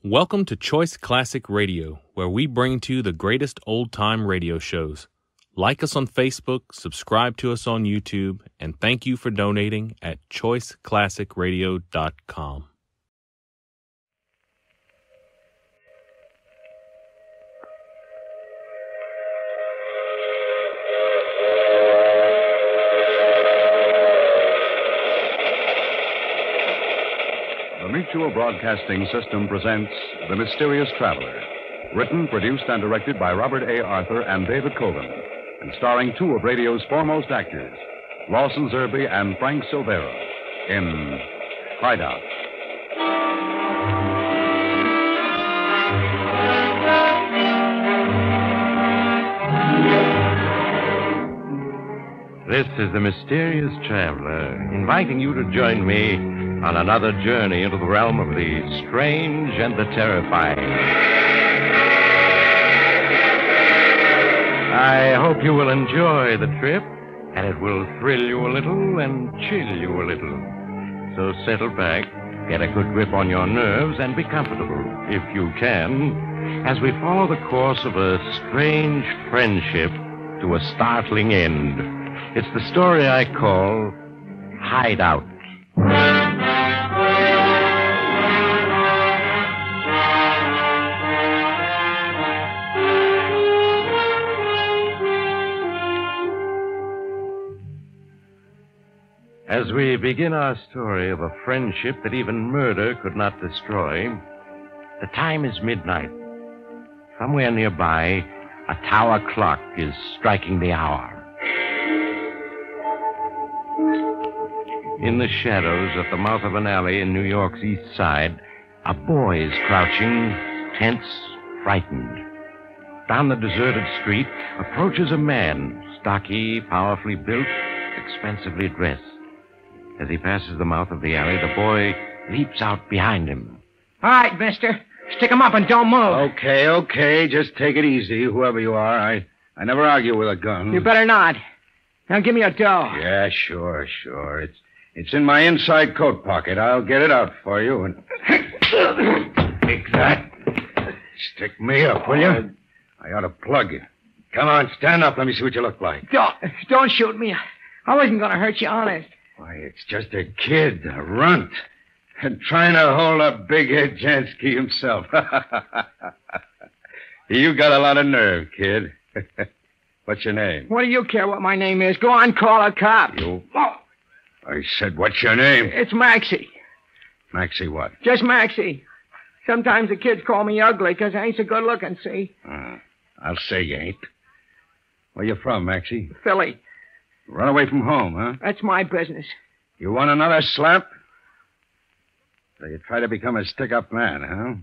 Welcome to Choice Classic Radio, where we bring to you the greatest old-time radio shows. Like us on Facebook, subscribe to us on YouTube, and thank you for donating at choiceclassicradio.com. The Mutual Broadcasting System presents The Mysterious Traveler, written, produced, and directed by Robert A. Arthur and David Coben, and starring two of radio's foremost actors, Lawson Zerbe and Frank Silvera, in Hideout. This is The Mysterious Traveler, inviting you to join me on another journey into the realm of the strange and the terrifying. I hope you will enjoy the trip, and it will thrill you a little and chill you a little. So settle back, get a good grip on your nerves, and be comfortable, if you can, as we follow the course of a strange friendship to a startling end. It's the story I call Hideout. As we begin our story of a friendship that even murder could not destroy, the time is midnight. Somewhere nearby, a tower clock is striking the hour. In the shadows at the mouth of an alley in New York's East Side, a boy is crouching, tense, frightened. Down the deserted street approaches a man, stocky, powerfully built, expensively dressed. As he passes the mouth of the alley, the boy leaps out behind him. All right, mister. Stick 'em up and don't move. Okay. Just take it easy, whoever you are. I never argue with a gun. You better not. Now give me your dough. Yeah, sure. It's in my inside coat pocket. I'll get it out for you and... Take that. Stick me up, will you? I ought to plug you. Come on, stand up. Let me see what you look like. Don't shoot me. I wasn't going to hurt you, honest. Why, it's just a kid, a runt, and trying to hold up Big Ed Jansky himself. You got a lot of nerve, kid. What's your name? What do you care what my name is? Go on, call a cop. You? Oh, I said, what's your name? it's Maxie. Maxie what? Just Maxie. Sometimes the kids call me ugly because I ain't so good looking, see? I'll say you ain't. Where you from, Maxie? Philly. Run away from home, huh? That's my business. You want another slap? So you try to become a stick-up man, huh?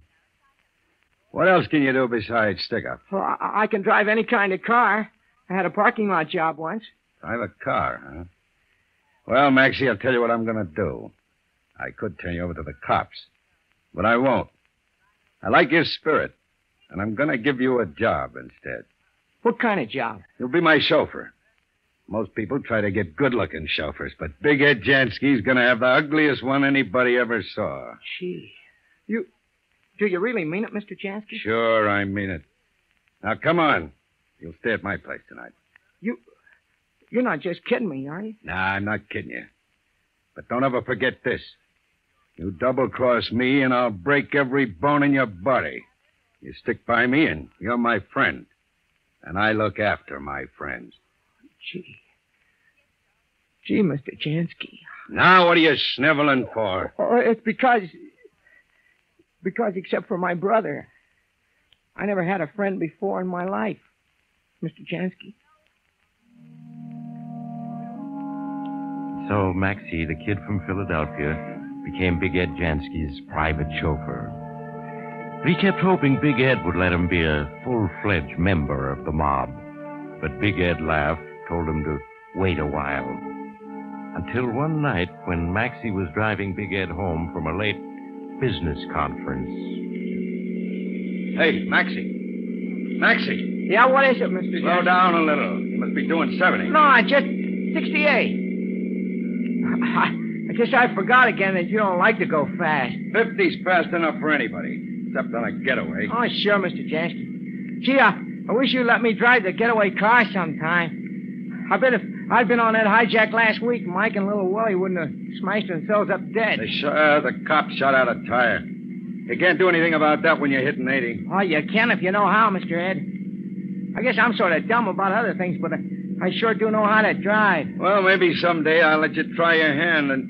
What else can you do besides stick-up? Well, I can drive any kind of car. I had a parking lot job once. Drive a car, huh? Well, Maxie, I'll tell you what I'm going to do. I could turn you over to the cops, but I won't. I like your spirit, and I'm going to give you a job instead. What kind of job? You'll be my chauffeur. Most people try to get good-looking chauffeurs, but Big Ed Jansky's going to have the ugliest one anybody ever saw. Gee. Do you really mean it, Mr. Jansky? Sure, I mean it. Now, come on. You'll stay at my place tonight. You're not just kidding me, are you? Nah, I'm not kidding you. But don't ever forget this. You double-cross me, and I'll break every bone in your body. You stick by me, and you're my friend. And I look after my friends. Gee, Mr. Jansky. Now, what are you sniveling for? Oh, it's because except for my brother, I never had a friend before in my life, Mr. Jansky. So Maxie, the kid from Philadelphia, became Big Ed Jansky's private chauffeur. But he kept hoping Big Ed would let him be a full-fledged member of the mob. But Big Ed laughed, told him to wait a while. Until one night when Maxie was driving Big Ed home from a late business conference. Hey, Maxie. Maxie. Yeah, what is it, Mr. Slow Jansky? down a little. You must be doing 70. No, just 68. I guess I forgot again that you don't like to go fast. 50's fast enough for anybody. stepped on a getaway. Oh, sure, Mr. Jansky. Gee, I wish you'd let me drive the getaway car sometime. I bet if I'd been on that hijack last week, Mike and little Willie wouldn't have smashed themselves up dead. The cop shot out a tire. You can't do anything about that when you're hitting 80. Oh, you can if you know how, Mr. Ed. I guess I'm sort of dumb about other things, but I sure do know how to drive. Well, maybe someday I'll let you try your hand and...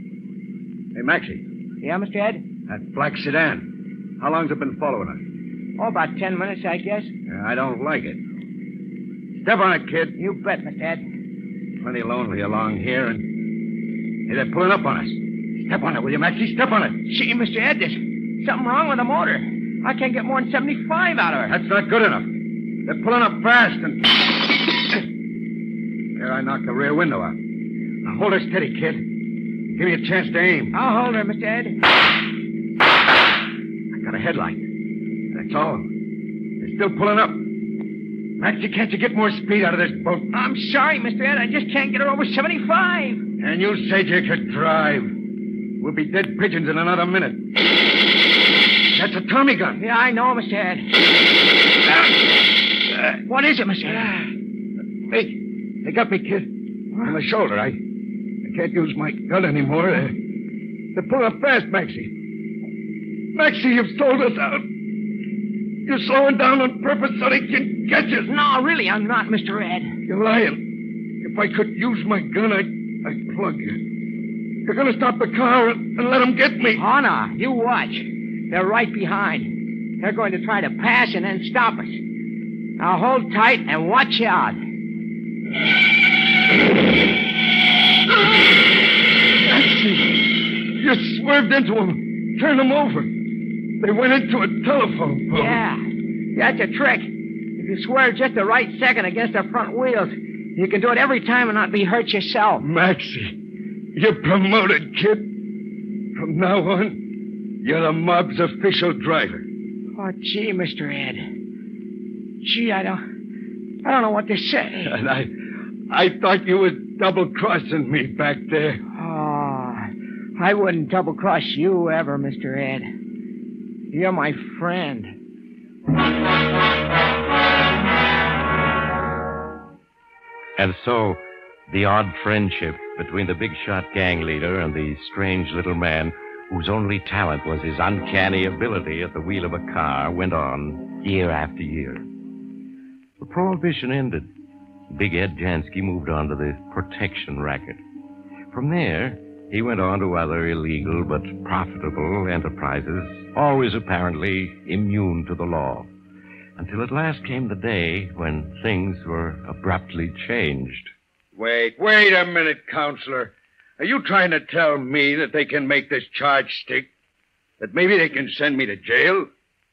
Hey, Maxie, Yeah, Mr. Ed? that black sedan. How long's it been following us? Oh, about 10 minutes, I guess. I don't like it. Step on it, kid. You bet, Mr. Ed. Plenty lonely along here, and... Hey, they're pulling up on us. Step on it, will you, Maxie? Step on it. Gee, Mr. Ed, there's something wrong with the motor. I can't get more than 75 out of her. That's not good enough. They're pulling up fast, and... There, I knocked the rear window out. Now, hold her steady, kid. Give me a chance to aim. I'll hold her, Mr. Ed. I got a headlight. That's all. They're still pulling up. Maxie, can't you get more speed out of this boat? I'm sorry, Mr. Ed. I just can't get her over 75. And you said you could drive. We'll be dead pigeons in another minute. That's a Tommy gun. Yeah, I know, Mr. Ed. What is it, Mr. Ed? They got me, kid. On the shoulder. I can't use my gun anymore. They're pulling up fast, Maxie. Maxie, you've sold us out. You're slowing down on purpose so they can catch us. No, really, I'm not, Mr. Ed. You're lying. If I could use my gun, I'd plug you. You're going to stop the car and let them get me. Oh, no. You watch. They're right behind. They're going to try to pass and then stop us. Now hold tight and watch out. Maxie, you swerved into them. Turned them over. They went into a telephone pole. Yeah, that's a trick. If you swerve just the right second against their front wheels, you can do it every time and not be hurt yourself. Maxie, you're promoted, kid. From now on, you're the mob's official driver. Oh, gee, Mr. Ed. Gee, I don't know what to say. And I thought you was double-crossing me back there. Oh, I wouldn't double-cross you ever, Mr. Ed. You're my friend. And so, the odd friendship between the big shot gang leader and the strange little man whose only talent was his uncanny ability at the wheel of a car went on year after year. The prohibition ended. Big Ed Jansky moved on to the protection racket. From there, he went on to other illegal but profitable enterprises, always apparently immune to the law, until at last came the day when things were abruptly changed. Wait a minute, Counselor. Are you trying to tell me that they can make this charge stick? That maybe they can send me to jail?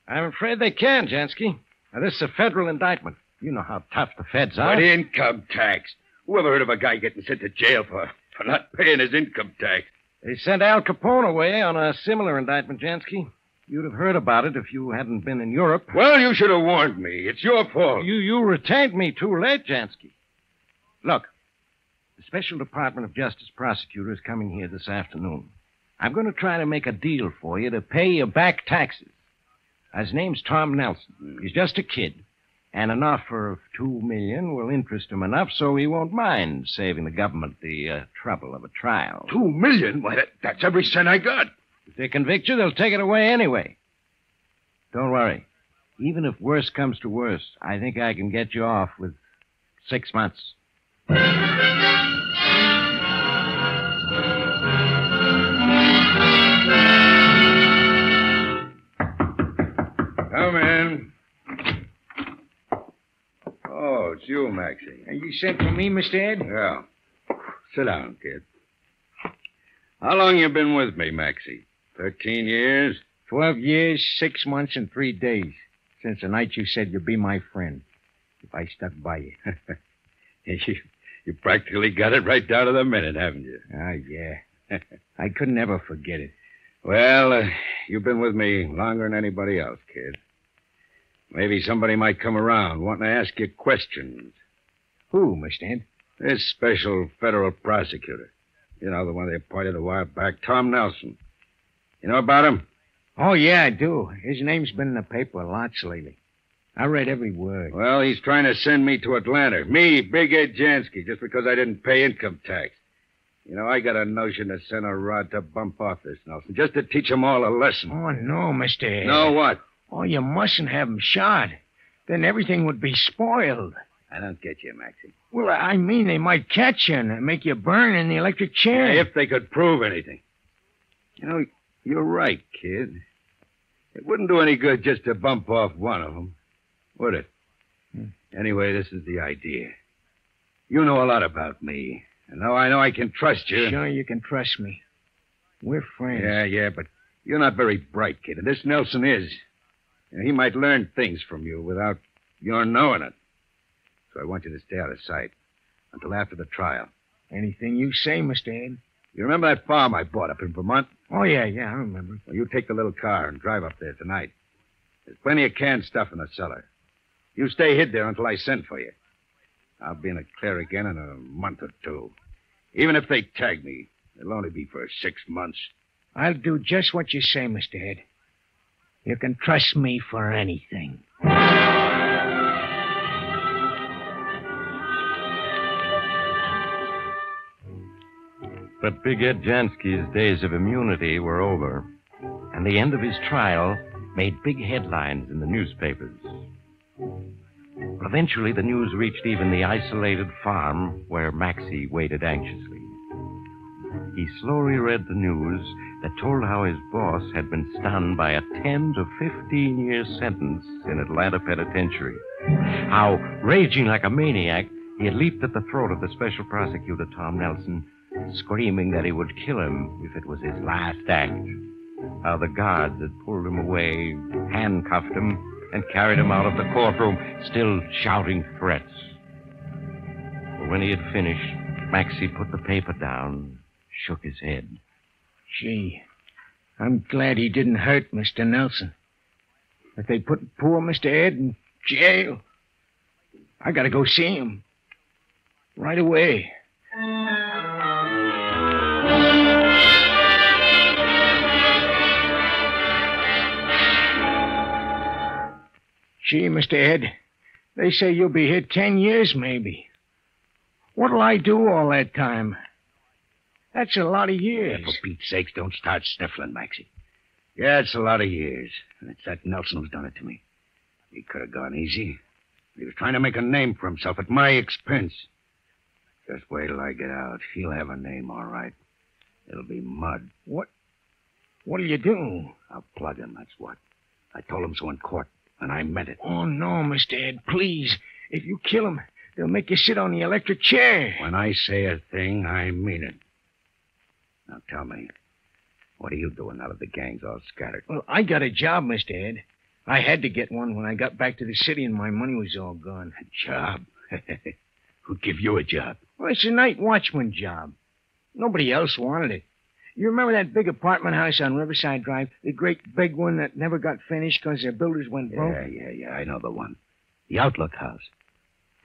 I'm afraid they can, Jansky. Now, this is a federal indictment. You know how tough the feds are. But income tax. Who ever heard of a guy getting sent to jail for not paying his income tax? They sent Al Capone away on a similar indictment, Jansky. You'd have heard about it if you hadn't been in Europe. Well, you should have warned me. It's your fault. You retained me too late, Jansky. Look, the Special Department of Justice prosecutor is coming here this afternoon. I'm going to try to make a deal for you to pay you back taxes. His name's Tom Nelson. He's just a kid. And an offer of $2 million will interest him enough so he won't mind saving the government the trouble of a trial. $2 million? Why, that's every cent I got. If they convict you, they'll take it away anyway. Don't worry. Even if worse comes to worse, I think I can get you off with 6 months. Come in. Oh, it's you, Maxie. And you sent for me, Mr. Ed? Yeah. Sit down, kid. How long you been with me, Maxie? 13 years? 12 years, 6 months, and 3 days. Since the night you said you'd be my friend. If I stuck by you. You practically got it right down to the minute, haven't you? Ah, yeah. I couldn't ever forget it. Well, you've been with me longer than anybody else, kid. Maybe somebody might come around wanting to ask you questions. Who, Mr. Ed? This special federal prosecutor. You know, the one they appointed a while back, Tom Nelson. You know about him? Oh, yeah, I do. His name's been in the paper lots lately. I read every word. Well, he's trying to send me to Atlanta. Me, Big Ed Jansky, just because I didn't pay income tax. You know, I got a notion to send a rod to bump off this Nelson, just to teach 'em all a lesson. Oh, no, Mr. Ed. No what? Oh, you mustn't have him shot. Then everything would be spoiled. I don't get you, Maxie. Well, I mean, they might catch you and make you burn in the electric chair. Yeah, if they could prove anything. You know, you're right, kid. It wouldn't do any good just to bump off one of them, would it? Anyway, this is the idea. You know a lot about me. And now I know I can trust you. Sure, you can trust me. We're friends. Yeah, but you're not very bright, kid. And this Nelson is. And he might learn things from you without your knowing it. So I want you to stay out of sight until after the trial. Anything you say, Mr. Ed. You remember that farm I bought up in Vermont? Oh, yeah, I remember. Well, you take the little car and drive up there tonight. There's plenty of canned stuff in the cellar. You stay hid there until I send for you. I'll be in the clear again in a month or two. Even if they tag me, it'll only be for 6 months. I'll do just what you say, Mr. Ed. You can trust me for anything. But Big Ed Jansky's days of immunity were over, and the end of his trial made big headlines in the newspapers. But eventually the news reached even the isolated farm where Maxie waited anxiously. He slowly read the news that told how his boss had been stunned by a 10 to 15-year sentence in Atlanta Penitentiary. How, raging like a maniac, he had leaped at the throat of the special prosecutor, Tom Nelson, screaming that he would kill him if it was his last act. How the guards had pulled him away, handcuffed him, and carried him out of the courtroom, still shouting threats. But when he had finished, Maxie put the paper down, shook his head. Gee, I'm glad he didn't hurt Mr. Nelson. If they put poor Mr. Ed in jail, I gotta go see him. Right away. Gee, Mr. Ed, they say you'll be here 10 years, maybe. What'll I do all that time? That's a lot of years. Yeah, for Pete's sakes, don't start sniffling, Maxie. Yeah, it's a lot of years. And it's that Nelson who's done it to me. He could have gone easy. He was trying to make a name for himself at my expense. Just wait till I get out. He'll have a name, all right. It'll be mud. What'll you do? I'll plug him, that's what. I told him so in court, and I meant it. Oh, no, Mr. Ed, please. If you kill him, they'll make you sit on the electric chair. When I say a thing, I mean it. Now tell me, what are you doing now that the gang's all scattered? Well, I got a job, Mr. Ed. I had to get one when I got back to the city and my money was all gone. A job? Who'd give you a job? Well, it's a night watchman job. Nobody else wanted it. You remember that big apartment house on Riverside Drive? The great big one that never got finished because their builders went broke? Yeah, I know the one. The Outlook House.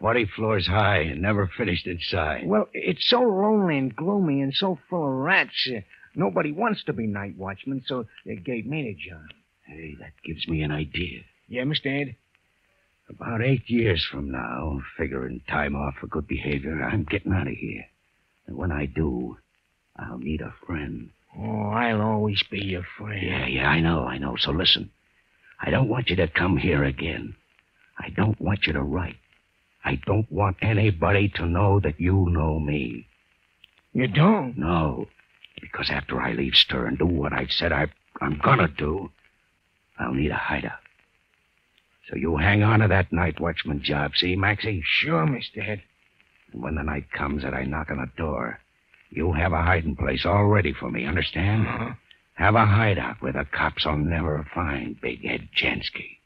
40 floors high and never finished inside. Well, it's so lonely and gloomy and so full of rats. Nobody wants to be night watchman, so they gave me the job. Hey, that gives me an idea. Yeah, Mr. Ed? About 8 years from now, figuring time off for good behavior, I'm getting out of here. And when I do, I'll need a friend. Oh, I'll always be your friend. Yeah, I know. So listen. I don't want you to come here again. I don't want you to write. I don't want anybody to know that you know me. You don't? No. Because after I leave stir and do what I said I'm gonna do, I'll need a hideout. So you hang on to that night watchman job, see, Maxie? Sure, Mr. Ed. And when the night comes that I knock on the door, you have a hiding place all ready for me, understand? Uh-huh. Have a hideout where the cops will never find Big Ed Jansky.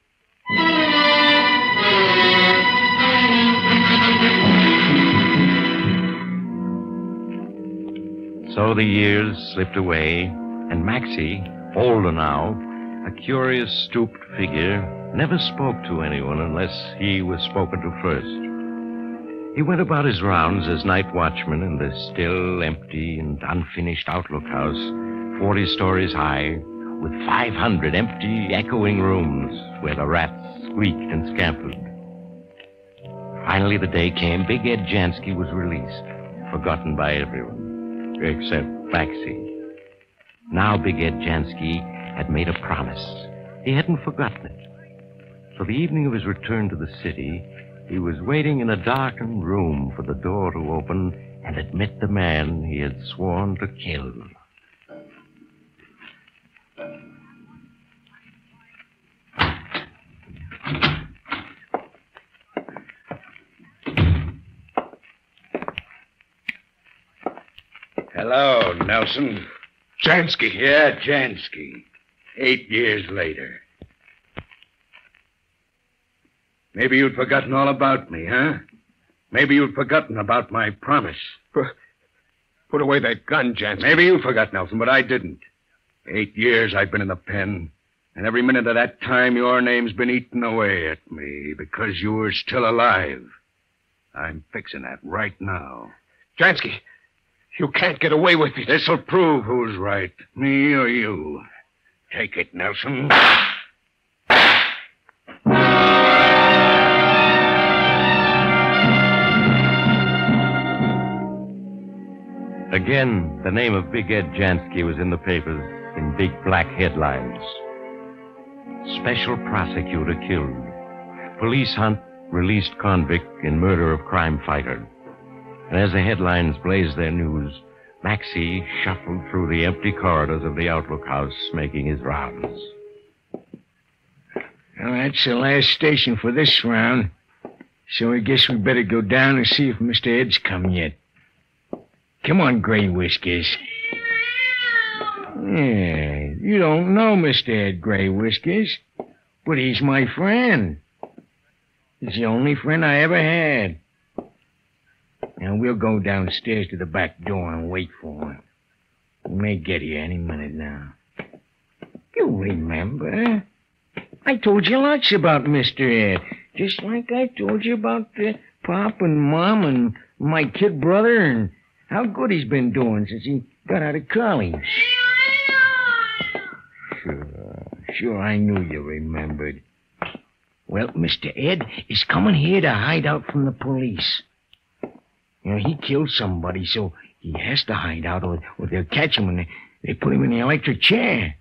So the years slipped away, and Maxie, older now, a curious stooped figure, never spoke to anyone unless he was spoken to first. He went about his rounds as night watchman in the still, empty, and unfinished Outlook House, 40 stories high, with 500 empty, echoing rooms where the rats squeaked and scampered. Finally, the day came. Big Ed Jansky was released, forgotten by everyone, except Maxie. Now Big Ed Jansky had made a promise. He hadn't forgotten it. So the evening of his return to the city, he was waiting in a darkened room for the door to open and admit the man he had sworn to kill. Hello, Nelson. Jansky. Yeah, Jansky. 8 years later. Maybe you'd forgotten all about me, huh? Maybe you'd forgotten about my promise. Put away that gun, Jansky. Maybe you forgot, Nelson, but I didn't. 8 years I've been in the pen, and every minute of that time your name's been eaten away at me because you were still alive. I'm fixing that right now. Jansky, you can't get away with it. This'll prove who's right, me or you. Take it, Nelson. Again, the name of Big Ed Jansky was in the papers in big black headlines. Special prosecutor killed. Police hunt released convict in murder of crime fighter. And as the headlines blazed their news, Maxie shuffled through the empty corridors of the Outlook House, making his rounds. Well, that's the last station for this round. So I guess we better go down and see if Mr. Ed's come yet. Come on, Gray Whiskers. Yeah, you don't know Mr. Ed Gray Whiskers, but he's my friend. He's the only friend I ever had. Now, we'll go downstairs to the back door and wait for him. He may get here any minute now. You remember? I told you lots about Mr. Ed, just like I told you about Pop and Mom and my kid brother and how good he's been doing since he got out of college. Sure, I knew you remembered. Well, Mr. Ed is coming here to hide out from the police. You know, he killed somebody, so he has to hide out, or they'll catch him and they put him in the electric chair.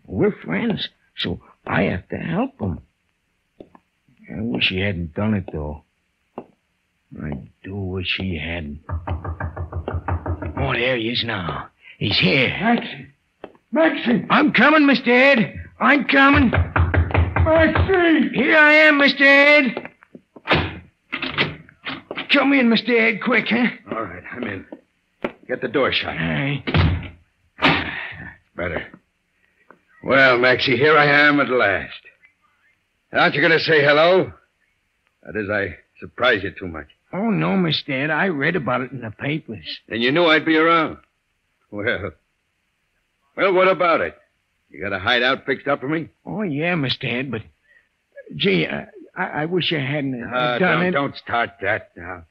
We're friends, so I have to help him. I wish he hadn't done it, though. I do wish he hadn't. Oh, there he is now. He's here. Maxie! I'm coming, Mr. Ed. I'm coming. Maxie! Here I am, Mr. Ed. Come in, Mr. Ed, quick, huh? All right, I'm in. Get the door shut. All right. Better. Well, Maxie, here I am at last. Aren't you going to say hello? That is, I surprise you too much. Oh, no, Mr. Ed. I read about it in the papers. Then you knew I'd be around. Well, what about it? You got a hideout fixed up for me? Oh, yeah, Mr. Ed, but... Gee, I wish I hadn't done it. Don't start that now.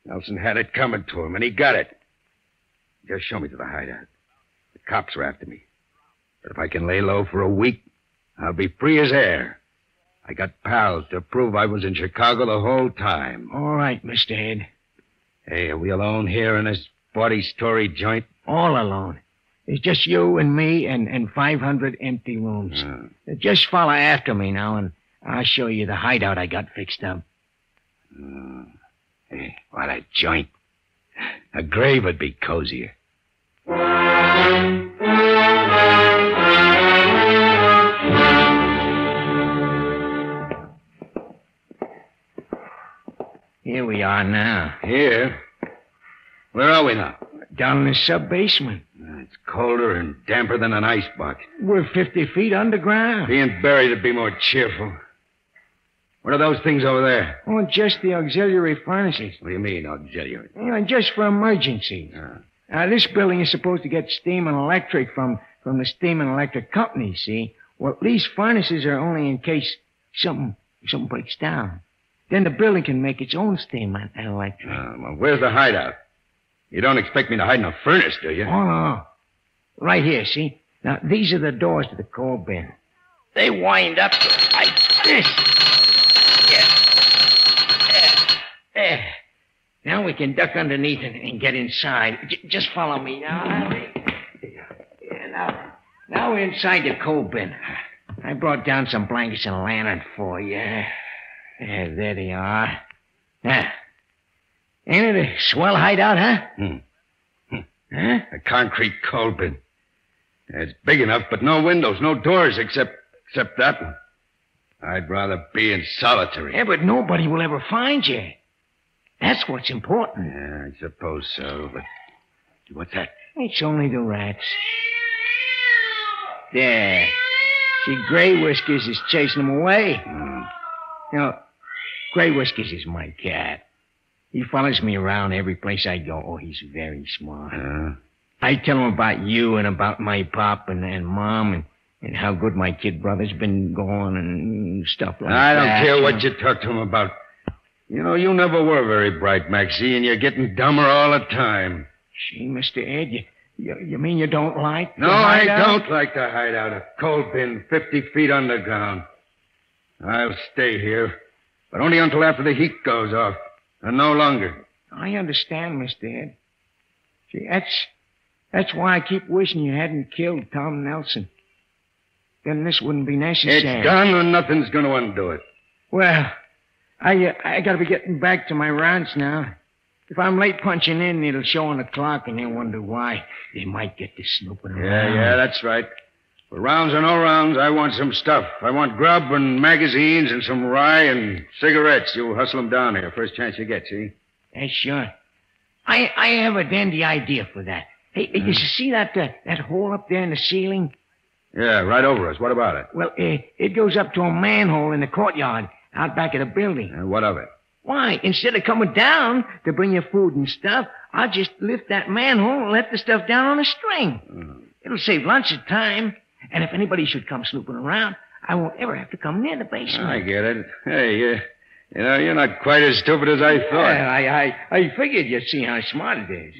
Nelson had it coming to him, and he got it. Just show me to the hideout. The cops are after me. But if I can lay low for a week, I'll be free as air. I got pals to prove I was in Chicago the whole time. All right, Mr. Ed. Hey, are we alone here in this 40-story joint? All alone. It's just you and me and 500 empty rooms. Just follow after me now, and I'll show you the hideout I got fixed up. Hey, what a joint. A grave would be cozier. Here we are now. Here? Where are we now? Down in the sub-basement. It's colder and damper than an icebox. We're 50 feet underground. Being buried would be more cheerful. What are those things over there? Oh, just the auxiliary furnaces. What do you mean, auxiliary? You know, just for emergencies. This building is supposed to get steam and electric from the steam and electric company, see? Well, these furnaces are only in case something breaks down. Then the building can make its own steam and electric. Well, where's the hideout? You don't expect me to hide in a furnace, do you? Oh, no. Right here, see? Now, these are the doors to the coal bin. They wind up like this. There. Now we can duck underneath and get inside. Just follow me now. Now we're inside the coal bin. I brought down some blankets and a lantern for you. There they are. Now, ain't it a swell hideout, huh? Huh? A concrete coal bin. It's big enough, but no windows, no doors except that one. I'd rather be in solitary. Yeah, but nobody will ever find you. That's what's important. Yeah, I suppose so, but what's that? It's only the rats. There. See, Gray Whiskers is chasing them away. You know, Gray Whiskers is my cat. He follows me around every place I go. Oh, he's very smart. I tell him about you and about my pop and Mom and how good my kid brother's been going and stuff like that. I don't care what you talk to him about. You know, you never were very bright, Maxie, and you're getting dumber all the time. Gee, Mr. Ed, you mean you don't like No, I don't like the hideout. A coal bin 50 feet underground. I'll stay here, but only until after the heat goes off, and no longer. I understand, Mr. Ed. See, that's why I keep wishing you hadn't killed Tom Nelson. Then this wouldn't be necessary. It's done, and nothing's going to undo it. Well, I gotta be getting back to my ranch now. If I'm late punching in, it'll show on the clock, and they'll wonder why. They might get to snooping around. Yeah, that's right. For rounds or no rounds, I want some stuff. I want grub and magazines and some rye and cigarettes. You hustle them down here first chance you get, see? Yeah, sure. I have a dandy idea for that. Hey, you see that hole up there in the ceiling? Yeah, right over us. What about it? Well, it goes up to a manhole in the courtyard out back of the building. What of it? Why, instead of coming down to bring you food and stuff, I'll just lift that manhole and let the stuff down on a string. It'll save lots of time. And if anybody should come snooping around, I won't ever have to come near the basement. I get it. Hey, you know, you're not quite as stupid as I thought. Yeah, I figured you'd see how smart it is.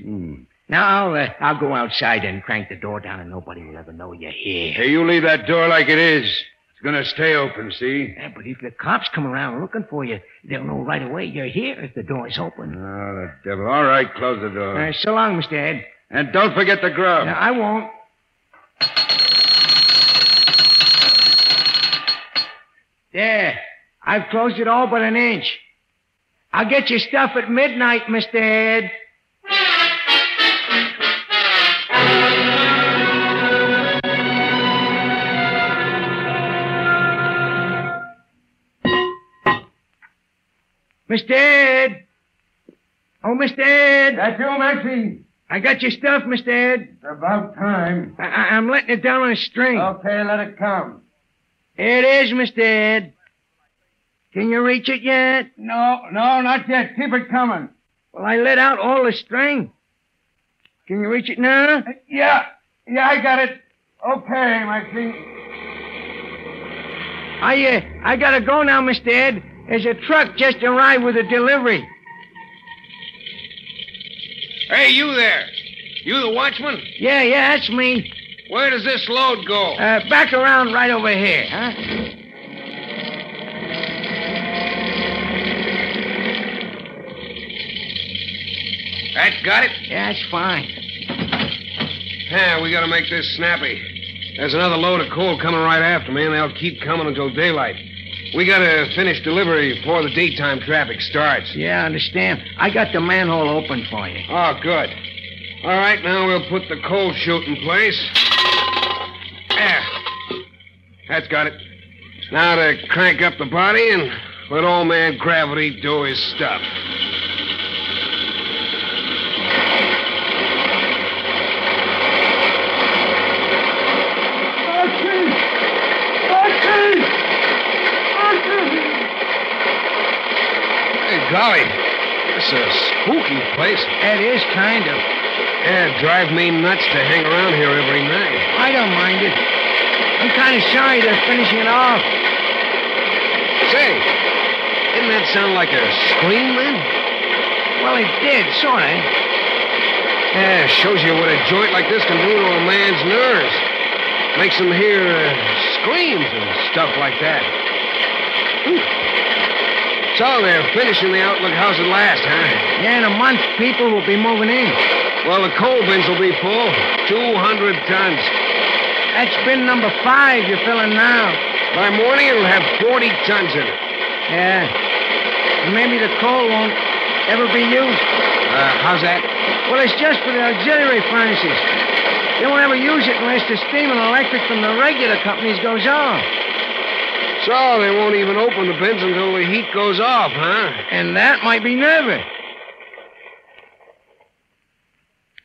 Now, I'll go outside and crank the door down, and nobody will ever know you're here. Hey, you leave that door like it is. It's going to stay open, see? Yeah, but if the cops come around looking for you, they'll know right away you're here if the door's open. Oh, the devil. All right, close the door. So long, Mr. Ed. And don't forget the grub. No, I won't. There. I've closed it all but an inch. I'll get your stuff at midnight, Mr. Ed. Mr. Ed! Oh, Mr. Ed! That's you, Maxie. I got your stuff, Mr. Ed. It's about time. I'm letting it down on a string. Okay, let it come. Here it is, Mr. Ed. Can you reach it yet? No, not yet. Keep it coming. Well, I let out all the string. Can you reach it now? Yeah, I got it. Okay, Maxie. I gotta go now, Mr. Ed. There's a truck just arrived with a delivery. Hey, you there. You the watchman? Yeah, that's me. Where does this load go? Back around right over here, huh? That got it? Yeah, that's fine. Yeah, we gotta make this snappy. There's another load of coal coming right after me, and they'll keep coming until daylight. We gotta finish delivery before the daytime traffic starts. Yeah, I understand. I got the manhole open for you. Oh, good. All right, now we'll put the coal chute in place. There. That's got it. Now to crank up the body and let old man Gravity do his stuff. Golly, this is a spooky place. It is, kind of. Yeah, it'd drive me nuts to hang around here every night. I don't mind it. I'm kind of sorry they're finishing it off. Say, didn't that sound like a scream then? Well, it did, sort of. Yeah, shows you what a joint like this can do to a man's nerves. Makes them hear screams and stuff like that. Ooh. So they're finishing the Outlook house at last, huh? Yeah, in a month, people will be moving in. Well, the coal bins will be full. 200 tons. That's bin number 5 you're filling now. By morning, it'll have 40 tons in it. Yeah. And maybe the coal won't ever be used. How's that? Well, it's just for the auxiliary furnaces. They won't ever use it unless the steam and electric from the regular companies goes off. So they won't even open the bins until the heat goes off, huh? And that might be nervous.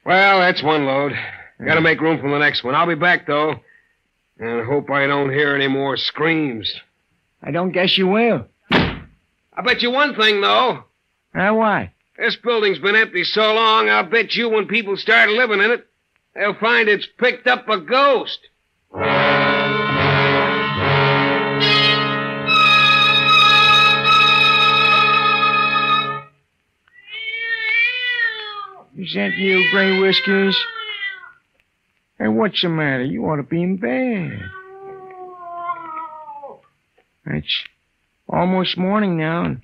Well, that's one load. Gotta make room for the next one. I'll be back, though. And I hope I don't hear any more screams. I don't guess you will. I bet you one thing, though. Why? This building's been empty so long, I'll bet you when people start living in it, they'll find it's picked up a ghost. Is that you, Gray Whiskers? Hey, what's the matter? You ought to be in bed. It's almost morning now, and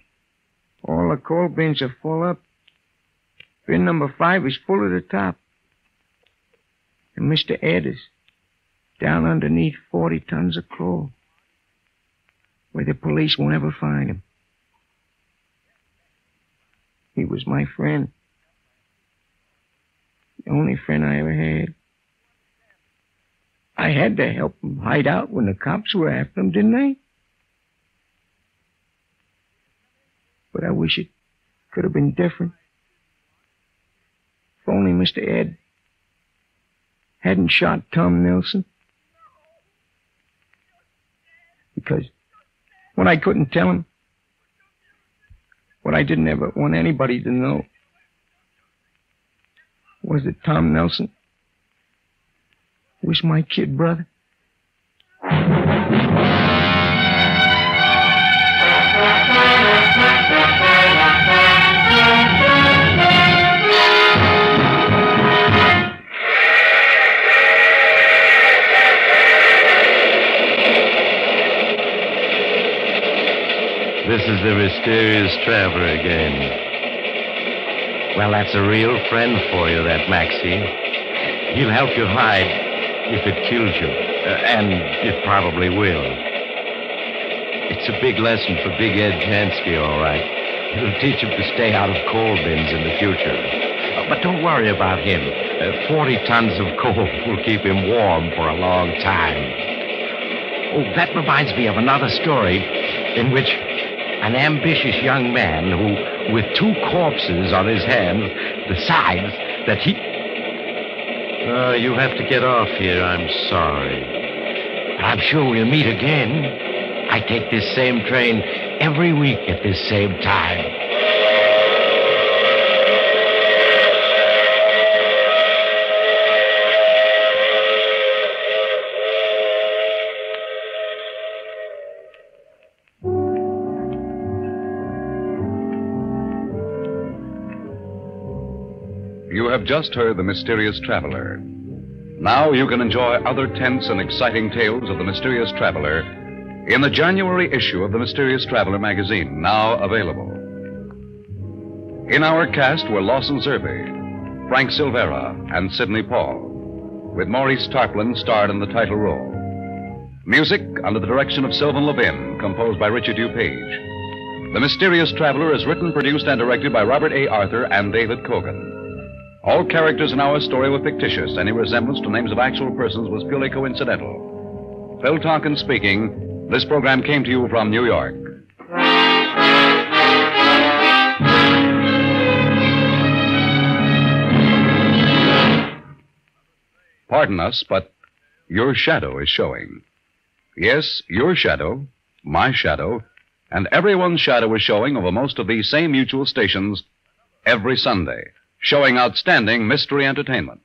all the coal bins are full up. Bin number 5 is full to the top. And Mr. Ed is down underneath 40 tons of coal, where the police won't ever find him. He was my friend. The only friend I ever had. I had to help him hide out when the cops were after him, didn't I? But I wish it could have been different. If only Mr. Ed hadn't shot Tom Nelson. Because what I couldn't tell him, what I didn't ever want anybody to know, was that Tom Nelson was my kid brother. This is the mysterious traveler again. Well, that's a real friend for you, that Maxie. He'll help you hide if it kills you. And it probably will. It's a big lesson for Big Ed Jansky, all right. It'll teach him to stay out of coal bins in the future. But don't worry about him. 40 tons of coal will keep him warm for a long time. Oh, that reminds me of another story in which an ambitious young man who, with 2 corpses on his hands, decides that he... you have to get off here. I'm sorry. I'm sure we'll meet again. I take this same train every week at this same time. You have just heard The Mysterious Traveler. Now you can enjoy other tense and exciting tales of The Mysterious Traveler in the January issue of The Mysterious Traveler magazine, now available. In our cast were Lawson Zerbe, Frank Silvera, and Sidney Paul, with Maurice Tarplin starred in the title role. Music under the direction of Sylvan Levin, composed by Richard DuPage. The Mysterious Traveler is written, produced, and directed by Robert A. Arthur and David Kogan. All characters in our story were fictitious. Any resemblance to names of actual persons was purely coincidental. Phil Tonkin speaking. This program came to you from New York. Pardon us, but your shadow is showing. Yes, your shadow, my shadow, and everyone's shadow is showing over most of these same mutual stations every Sunday, showing outstanding mystery entertainment.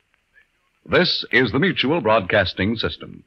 This is the Mutual Broadcasting System.